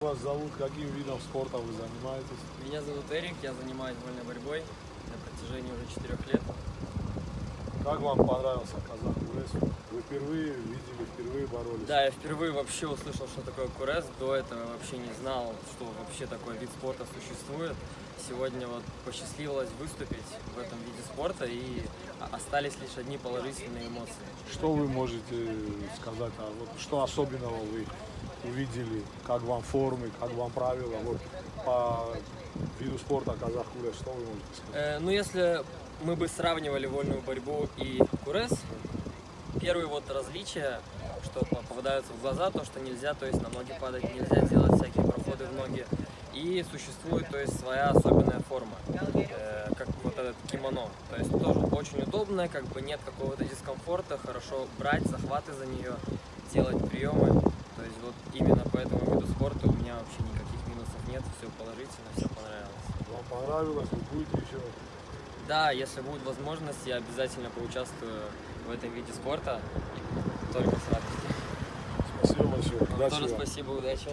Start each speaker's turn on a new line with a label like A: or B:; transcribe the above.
A: Вас зовут, каким видом спорта вы занимаетесь?
B: Меня зовут Эрик, я занимаюсь вольной борьбой на протяжении уже 4 лет.
A: Как вам понравился Казах Курес? Вы впервые видели, впервые боролись?
B: Да, я впервые вообще услышал, что такое курес. До этого я вообще не знал, что вообще такой вид спорта существует. Сегодня вот посчастливилось выступить в этом виде спорта, и остались лишь одни положительные эмоции.
A: Что вы можете сказать, что особенного вы увидели, как вам формы, как вам правила, вот по виду спорта Казах Курес, что вы можете сказать?
B: Ну, если мы бы сравнивали вольную борьбу и курес, первые вот различия, что попадаются в глаза, то, что нельзя, то есть на ноги падать, нельзя делать всякие проходы в ноги. И существует, то есть, своя особенная форма, как вот этот кимоно. То есть тоже очень удобная, как бы нет какого-то дискомфорта, хорошо брать захваты за нее, делать приемы. То есть вот именно по этому виду спорта у меня вообще никаких минусов нет, все положительно, все понравилось.
A: Вам понравилось, вы будете еще?
B: Да, если будет возможность, я обязательно поучаствую в этом виде спорта, только с радостью.
A: Спасибо большое.
B: Вам
A: Удачи
B: тоже
A: вам.
B: спасибо, удачи.